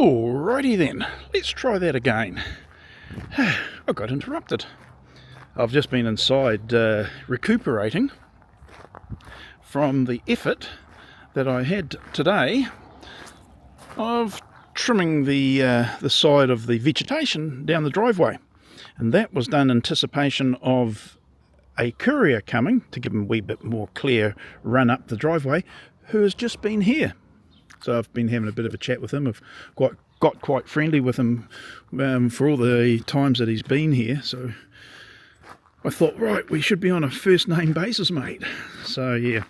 Alrighty then, let's try that again. I got interrupted. I've just been inside recuperating from the effort that I had today of trimming the side of the vegetation down the driveway, and that was done in anticipation of a courier coming to give him a wee bit more clear run up the driveway, who has just been here. So I've been having a bit of a chat with him. I've got quite friendly with him for all the times that he's been here. So I thought, right, we should be on a first name basis, mate. So yeah,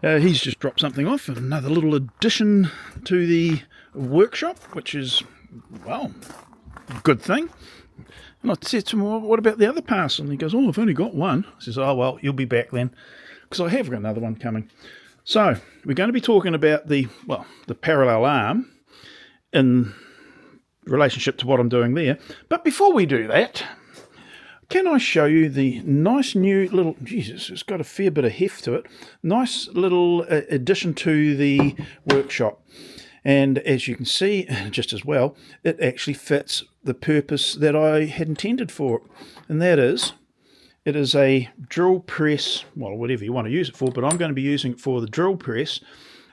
he's just dropped something off, another little addition to the workshop, which is, well, a good thing. And I said to him, well, what about the other parcel? And he goes, oh, I've only got one. I says, oh, well, you'll be back then, because I have got another one coming. So we're going to be talking about the parallel arm in relationship to what I'm doing there. But before we do that, can I show you the nice new little, Jesus, it's got a fair bit of heft to it, nice little addition to the workshop. And as you can see, just as well, it actually fits the purpose that I had intended for it. And that is, it is a drill press, well, whatever you want to use it for, but I'm going to be using it for the drill press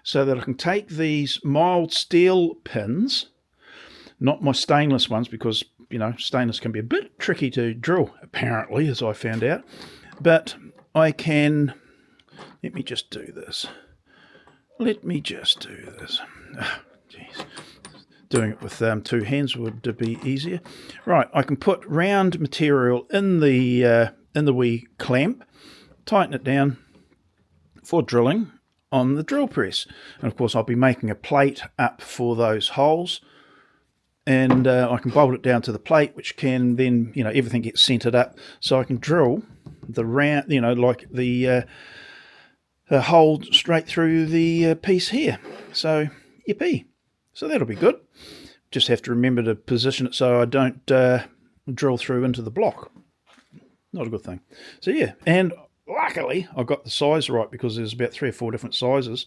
so that I can take these mild steel pins, not my stainless ones, because, you know, stainless can be a bit tricky to drill, apparently, as I found out. But I can, let me just do this. Oh, jeez. Doing it with two hands would be easier. Right, I can put round material in the wee clamp, tighten it down for drilling on the drill press. And of course I'll be making a plate up for those holes, and I can bolt it down to the plate, which can then, you know, everything gets centered up, so I can drill the round, you know, like the hole straight through the piece here. So yippee. So that'll be good. Just have to remember to position it so I don't drill through into the block. Not a good thing. So yeah, and luckily I got the size right, because there's about 3 or 4 different sizes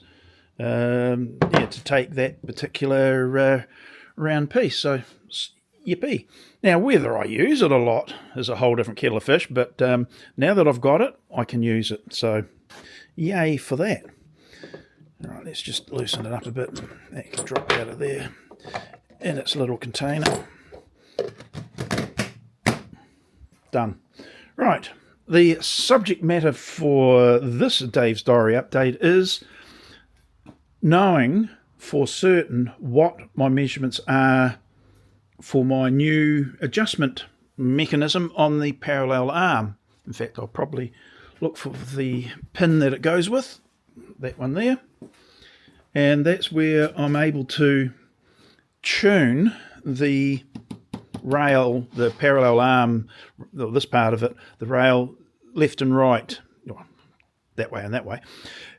to take that particular round piece. So yippee. Now whether I use it a lot is a whole different kettle of fish, but now that I've got it, I can use it. So yay for that. All right, let's just loosen it up a bit. That can drop out of there in its little container. Done. Right, the subject matter for this Dave's Diary update is knowing for certain what my measurements are for my new adjustment mechanism on the parallel arm. In fact, I'll probably look for the pin that it goes with, that one there, and that's where I'm able to tune the rail, the parallel arm, this part of it, the rail left and right, that way and that way,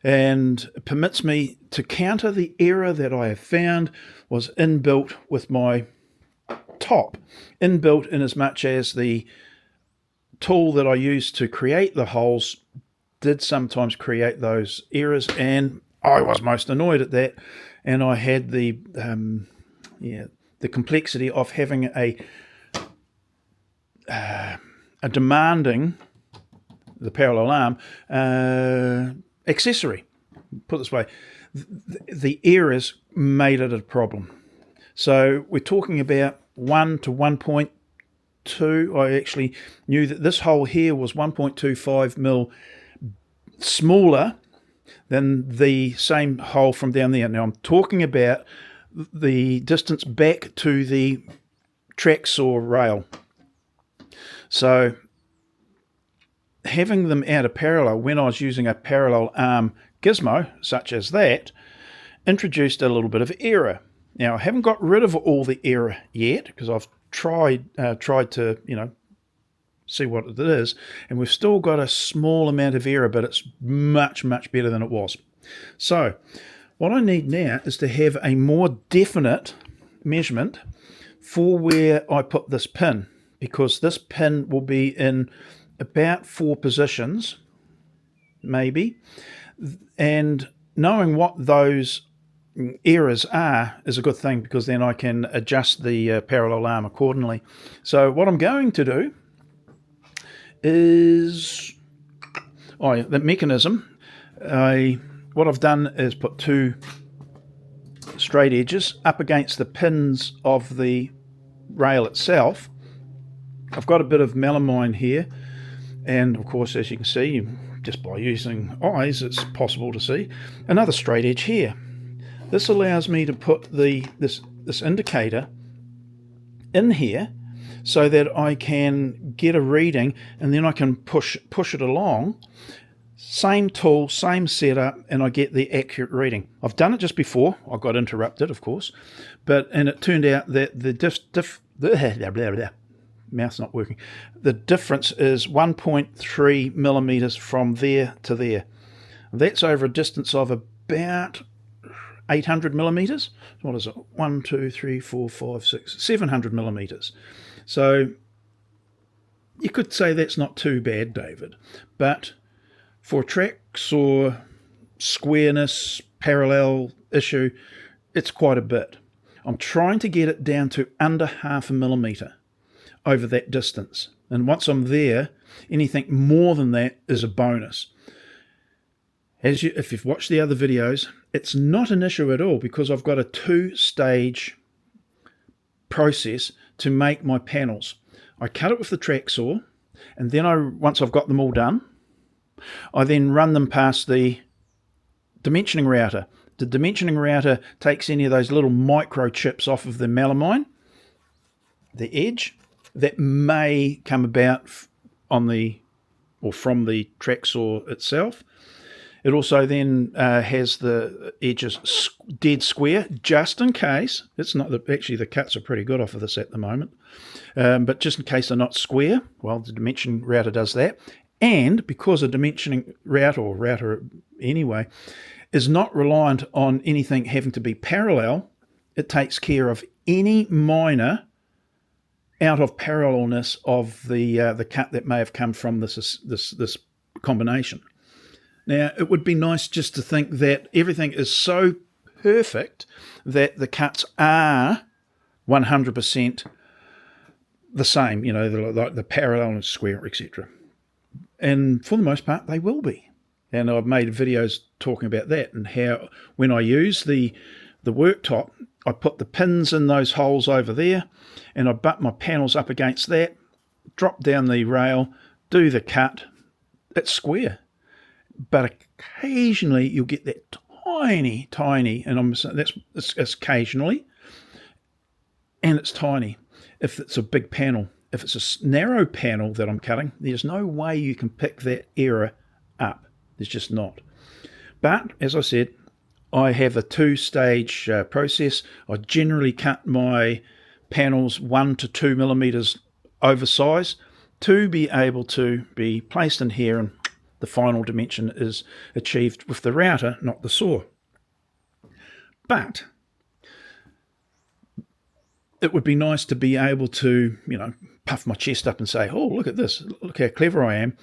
and it permits me to counter the error that I have found was inbuilt with my top, inbuilt in as much as the tool that I used to create the holes did sometimes create those errors, and I was most annoyed at that. And I had the complexity of having a demanding, the parallel arm accessory. Put it this way, the errors made it a problem. So we're talking about 1 to 1.2. I actually knew that this hole here was 1.25 mil smaller than the same hole from down there. Now I'm talking about the distance back to the track saw rail. So having them out of parallel when I was using a parallel arm gizmo such as that introduced a little bit of error. Now I haven't got rid of all the error yet, because I've tried to, you know, see what it is, and we've still got a small amount of error, but it's much better than it was. So what I need now is to have a more definite measurement for where I put this pin, because this pin will be in about 4 positions maybe, and knowing what those errors are is a good thing, because then I can adjust the parallel arm accordingly. So what I'm going to do is the mechanism. What I've done is put two straight edges up against the pins of the rail itself. I've got a bit of melamine here, and of course, as you can see, just by using eyes, it's possible to see another straight edge here. This allows me to put this indicator in here so that I can get a reading, and then I can push it along. Same tool, same setup, and I get the accurate reading. I've done it just before. I got interrupted, of course, and it turned out that the mouth's not working. The difference is 1.3 millimeters from there to there. That's over a distance of about 800 millimeters. What is it? 1, 2, 3, 4, 5, 6, 700 millimeters. So you could say that's not too bad, David, but for tracks or squareness, parallel issue, it's quite a bit. I'm trying to get it down to under 0.5 millimeter over that distance. And once I'm there, anything more than that is a bonus. If you've watched the other videos, it's not an issue at all, because I've got a two-stage process to make my panels. I cut it with the track saw, and then once I've got them all done, I then run them past the dimensioning router. The dimensioning router takes any of those little microchips off of the melamine, the edge, that may come about from the track saw itself. It also then has the edges dead square, just in case. It's not actually the cuts are pretty good off of this at the moment, but just in case they're not square, well, the dimension router does that. And because a dimensioning router anyway, is not reliant on anything having to be parallel, it takes care of any minor out of parallelness of the cut that may have come from this combination. Now, it would be nice just to think that everything is so perfect that the cuts are 100% the same, like the parallel and square, etc. And for the most part, they will be. And I've made videos talking about that, and how when I use the worktop, I put the pins in those holes over there, and I butt my panels up against that, drop down the rail, do the cut. It's square. But occasionally you'll get that tiny, and it's occasionally, and it's tiny. If it's a big panel, if it's a narrow panel that I'm cutting, there's no way you can pick that error up. There's just not. But as I said, I have a two-stage process. I generally cut my panels 1 to 2 millimeters oversize to be able to be placed in here, and the final dimension is achieved with the router, not the saw. But it would be nice to be able to, puff my chest up and say, oh, look at this, look how clever I am.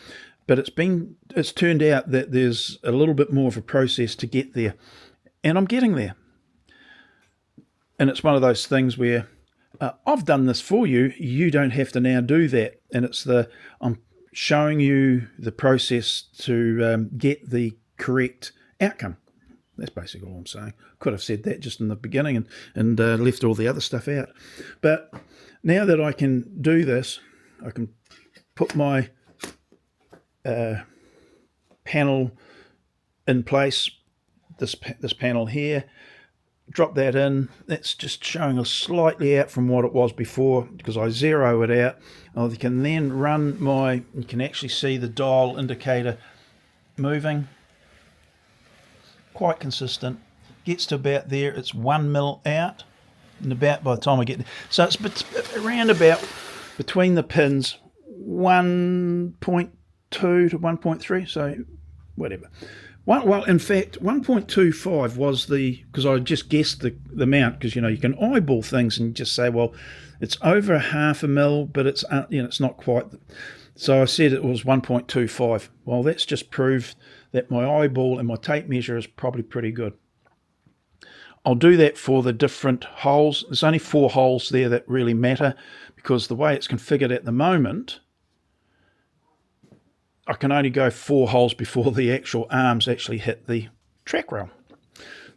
But it's turned out that there's a little bit more of a process to get there, and I'm getting there. And it's one of those things where I've done this for you, you don't have to now do that. And I'm showing you the process to get the correct outcome. That's basically all I'm saying. Could have said that just in the beginning and left all the other stuff out. But now that I can do this, I can put my panel in place, this panel here, drop that in. That's just showing us slightly out from what it was before, because I zero it out. I can then run you can actually see the dial indicator moving, quite consistent. Gets to about there, it's 1 mil out, and about by the time I get there, so it's around about between the pins 1.2 to 1.3, so whatever. Well, in fact, 1.25 was because I just guessed the amount, because you can eyeball things and just say, well, it's over 0.5 mil, but it's it's not quite. So I said it was 1.25. Well, that's just proved that my eyeball and my tape measure is probably pretty good. I'll do that for the different holes. There's only 4 holes there that really matter, because the way it's configured at the moment, I can only go 4 holes before the actual arms actually hit the track rail.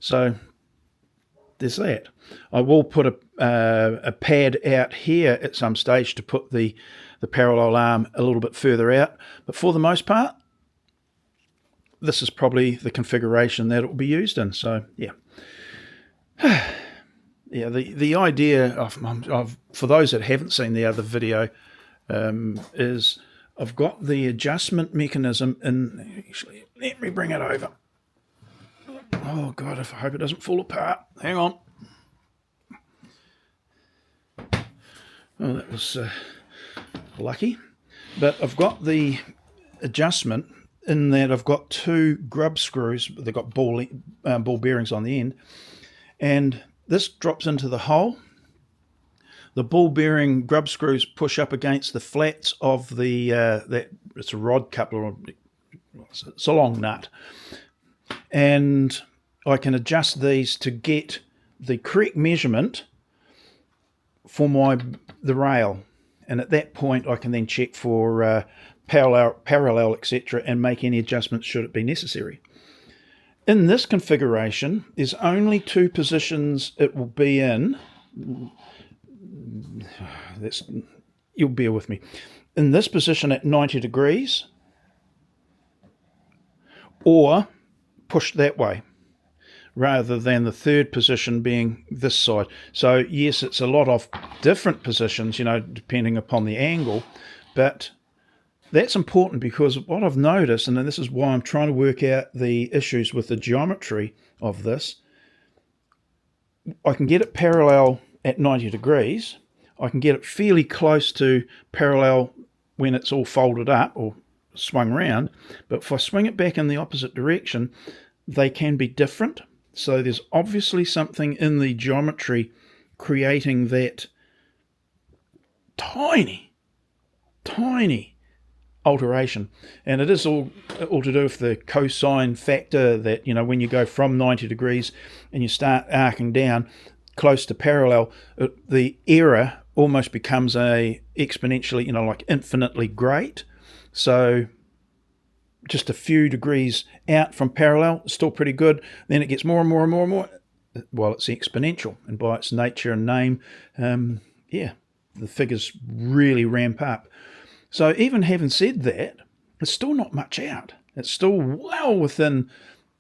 So there's that. I will put a pad out here at some stage to put the parallel arm a little bit further out, but for the most part, this is probably the configuration that it will be used in. So yeah. Yeah, the idea of for those that haven't seen the other video, is I've got the adjustment mechanism in. Actually, let me bring it over. Oh God, I hope it doesn't fall apart. Hang on. Oh, that was lucky. But I've got the adjustment in that I've got 2 grub screws. They've got ball bearings on the end, and this drops into the hole. The ball bearing grub screws push up against the flats of the that it's a rod coupler, or it's a long nut, and I can adjust these to get the correct measurement for the rail, and at that point I can then check for parallel, etc., and make any adjustments should it be necessary. In this configuration, there's only 2 positions it will be in. You'll bear with me. In this position at 90 degrees, or pushed that way, rather than the third position being this side. So yes, it's a lot of different positions, depending upon the angle, but that's important, because what I've noticed, and this is why I'm trying to work out the issues with the geometry of this, I can get it parallel at 90 degrees. I can get it fairly close to parallel when it's all folded up or swung around. But if I swing it back in the opposite direction, they can be different. So there's obviously something in the geometry creating that tiny alteration, and it is all to do with the cosine factor, that when you go from 90 degrees and you start arcing down close to parallel, the error almost becomes a exponentially, like infinitely great. So just a few degrees out from parallel, still pretty good. Then it gets more and more and more and more. Well, it's exponential, and by its nature and name, the figures really ramp up. So even having said that, it's still not much out. It's still well within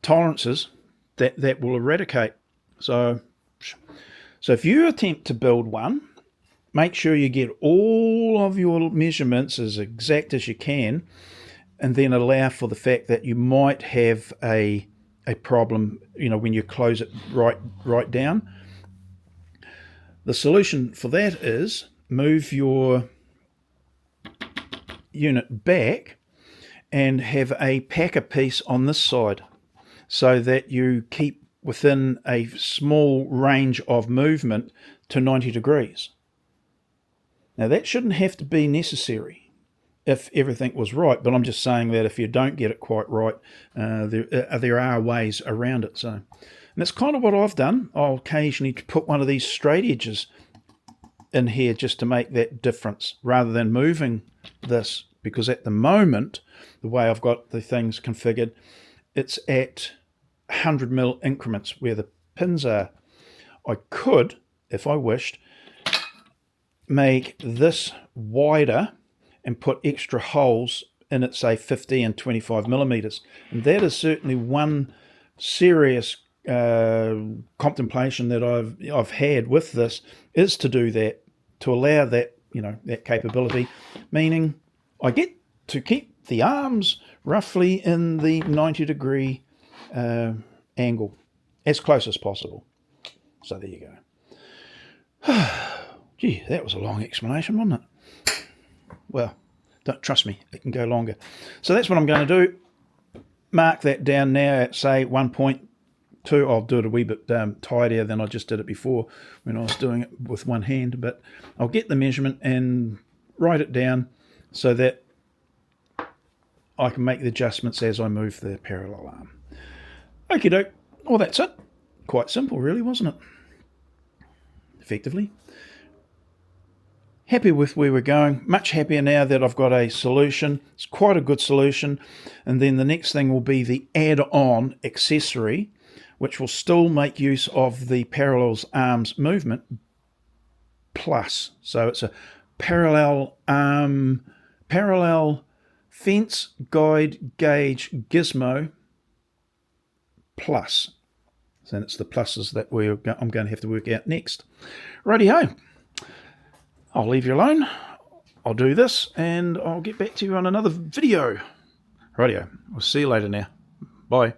tolerances that will eradicate. So if you attempt to build one, make sure you get all of your measurements as exact as you can, and then allow for the fact that you might have a problem, when you close it right down. The solution for that is move your unit back and have a packer piece on this side, so that you keep within a small range of movement to 90 degrees. Now that shouldn't have to be necessary if everything was right, but I'm just saying that if you don't get it quite right, there are ways around it. So, and that's kind of what I've done. I'll occasionally put one of these straight edges in here just to make that difference, rather than moving this, because at the moment, the way I've got the things configured, it's at 100mm increments where the pins are. I could, if I wished, make this wider and put extra holes in it, say 50 and 25mm, and that is certainly one serious contemplation that I've had with this, is to do that, to allow that that capability, meaning I get to keep the arms roughly in the 90 degree angle, as close as possible. So there you go. Gee, that was a long explanation, wasn't it? Well, don't trust me, it can go longer. So that's what I'm going to do. Mark that down now at, say, 1.2. I'll do it a wee bit tidier than I just did it before when I was doing it with one hand, but I'll get the measurement and write it down so that I can make the adjustments as I move the parallel arm. Okie doke. Well, that's it. Quite simple, really, wasn't it? Effectively. Happy with where we're going. Much happier now that I've got a solution. It's quite a good solution. And then the next thing will be the add-on accessory, which will still make use of the parallels arms movement plus. So it's a parallel fence guide gauge gizmo plus. So it's the pluses that I'm going to have to work out next. Righty-ho. I'll leave you alone. I'll do this and I'll get back to you on another video. Rightio. I'll see you later now. Bye.